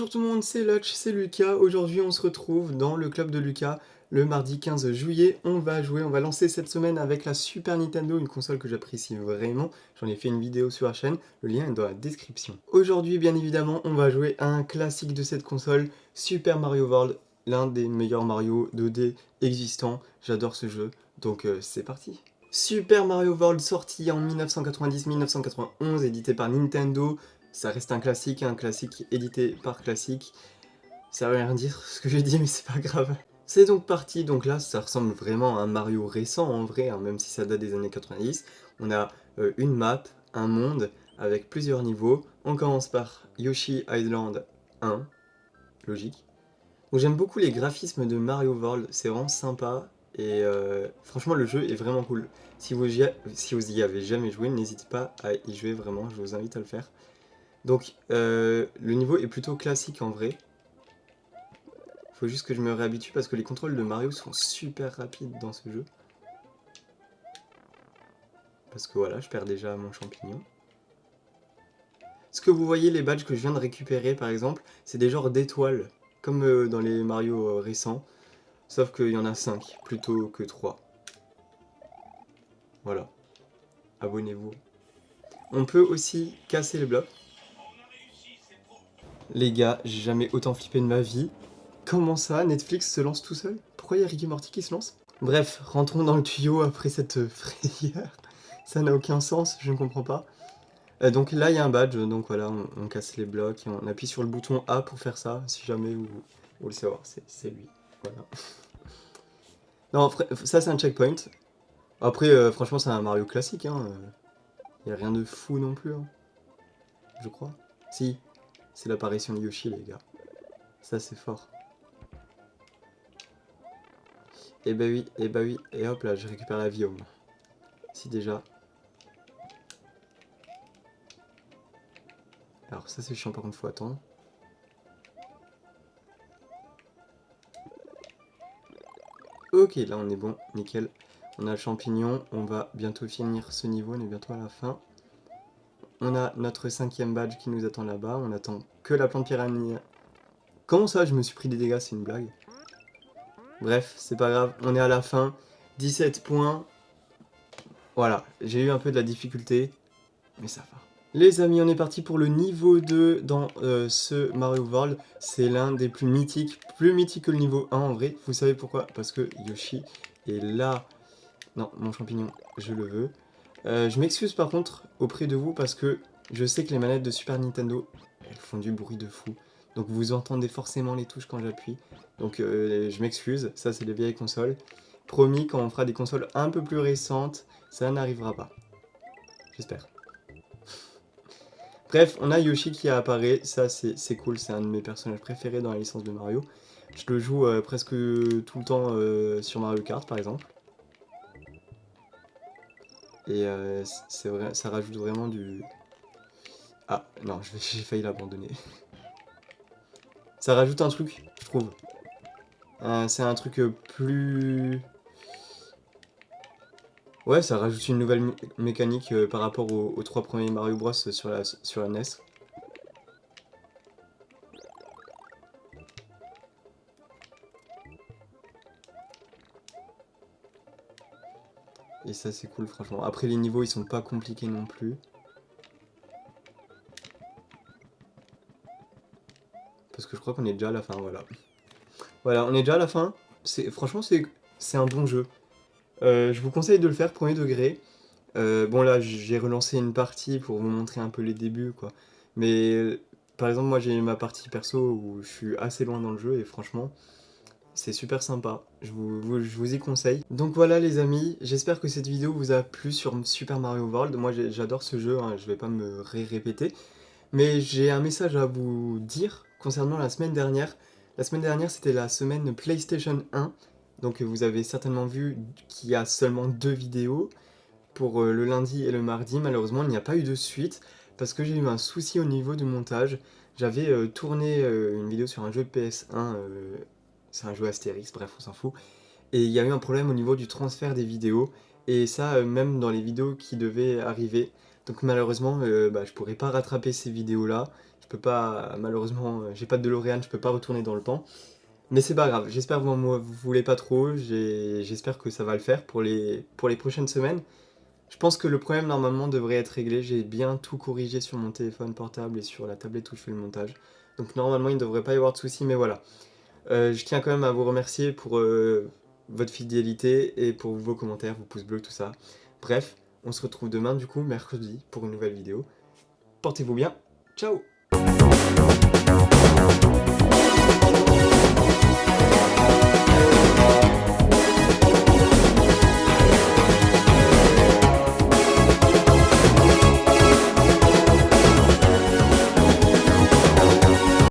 Bonjour tout le monde, c'est Lutch, c'est Lucas. Aujourd'hui on se retrouve dans le club de Lucas le mardi 15 juillet. On va lancer cette semaine avec la Super Nintendo, une console que j'apprécie vraiment. J'en ai fait une vidéo sur la chaîne, le lien est dans la description. Aujourd'hui bien évidemment on va jouer à un classique de cette console, Super Mario World, l'un des meilleurs Mario 2D existants. J'adore ce jeu, donc c'est parti. Super Mario World sorti en 1990-1991, édité par Nintendo. Ça reste un classique édité par classique. Ça veut rien dire ce que j'ai dit, mais c'est pas grave. C'est donc parti, donc là ça ressemble vraiment à un Mario récent en vrai, hein, même si ça date des années 90. On a une map, un monde, avec plusieurs niveaux. On commence par Yoshi Island 1, logique. Donc j'aime beaucoup les graphismes de Mario World, c'est vraiment sympa. Et franchement le jeu est vraiment cool. Si vous y avez jamais joué, n'hésitez pas à y jouer vraiment, je vous invite à le faire. Donc le niveau est plutôt classique en vrai. Faut juste que je me réhabitue parce que les contrôles de Mario sont super rapides dans ce jeu. Parce que voilà, je perds déjà mon champignon. Ce que vous voyez, les badges que je viens de récupérer par exemple, c'est des genres d'étoiles, comme dans les Mario récents. Sauf qu'il y en a 5 plutôt que 3. Voilà, abonnez-vous. On peut aussi casser les blocs. Les gars, j'ai jamais autant flippé de ma vie. Comment ça, Netflix se lance tout seul? Pourquoi il y a Rick et Morty qui se lance? Bref, rentrons dans le tuyau après cette frayeur. Ça n'a aucun sens, je ne comprends pas. Donc là, il y a un badge, donc voilà, on casse les blocs et on appuie sur le bouton A pour faire ça, si jamais vous voulez savoir, c'est lui. Voilà. Non, ça c'est un checkpoint. Après, franchement, c'est un Mario classique, hein. Il n'y a rien de fou non plus, hein, je crois. Si, c'est l'apparition de Yoshi, les gars. Ça, c'est fort. Et bah oui, et bah oui, et hop là, je récupère la vie au moins. Si déjà. Alors ça c'est chiant par contre, faut attendre. Ok, là on est bon, nickel. On a le champignon, on va bientôt finir ce niveau, on est bientôt à la fin. On a notre 5e badge qui nous attend là-bas, on attend que la plante piranha. Comment ça, je me suis pris des dégâts, c'est une blague? Bref, c'est pas grave, on est à la fin. 17 points. Voilà, j'ai eu un peu de la difficulté, mais ça va. Les amis, on est parti pour le niveau 2 dans ce Mario World. C'est l'un des plus mythiques que le niveau 1 en vrai. Vous savez pourquoi? Parce que Yoshi est là. Non, mon champignon, je le veux. Je m'excuse par contre auprès de vous parce que je sais que les manettes de Super Nintendo, elles font du bruit de fou. Donc vous entendez forcément les touches quand j'appuie. Donc je m'excuse, ça c'est les vieilles consoles. Promis, quand on fera des consoles un peu plus récentes, ça n'arrivera pas. J'espère. Bref, on a Yoshi qui apparaît, ça c'est cool, c'est un de mes personnages préférés dans la licence de Mario. Je le joue presque tout le temps sur Mario Kart par exemple. Et c'est vrai, ça rajoute vraiment du... Ah non, j'ai failli l'abandonner. Ça rajoute un truc, je trouve. C'est un truc plus... Ouais, ça rajoute une nouvelle mécanique par rapport aux 3 premiers Mario Bros sur la NES. Et ça c'est cool franchement. Après les niveaux ils sont pas compliqués non plus. Parce que je crois qu'on est déjà à la fin, voilà. Voilà, on est déjà à la fin. Franchement c'est un bon jeu. Je vous conseille de le faire, premier degré. Bon là j'ai relancé une partie pour vous montrer un peu les débuts quoi. Mais par exemple moi j'ai ma partie perso où je suis assez loin dans le jeu et franchement c'est super sympa, je vous y conseille. Donc voilà les amis, j'espère que cette vidéo vous a plu sur Super Mario World. Moi j'adore ce jeu, hein, je vais pas me répéter. Mais j'ai un message à vous dire concernant la semaine dernière. La semaine dernière c'était la semaine PlayStation 1. Donc vous avez certainement vu qu'il y a seulement 2 vidéos pour le lundi et le mardi. Malheureusement il n'y a pas eu de suite parce que j'ai eu un souci au niveau du montage. J'avais tourné une vidéo sur un jeu de PS1, c'est un jeu Astérix, bref on s'en fout. Et il y a eu un problème au niveau du transfert des vidéos. Et ça même dans les vidéos qui devaient arriver. Donc malheureusement, je pourrais pas rattraper ces vidéos-là. Je peux pas, malheureusement, j'ai pas de DeLorean, je peux pas retourner dans le temps. Mais c'est pas grave, j'espère que vous voulez pas trop, j'espère que ça va le faire pour les prochaines semaines. Je pense que le problème normalement devrait être réglé, j'ai bien tout corrigé sur mon téléphone portable et sur la tablette où je fais le montage. Donc normalement il ne devrait pas y avoir de soucis, mais voilà. Je tiens quand même à vous remercier pour votre fidélité et pour vos commentaires, vos pouces bleus, tout ça. Bref, on se retrouve demain du coup, mercredi, pour une nouvelle vidéo. Portez-vous bien, ciao!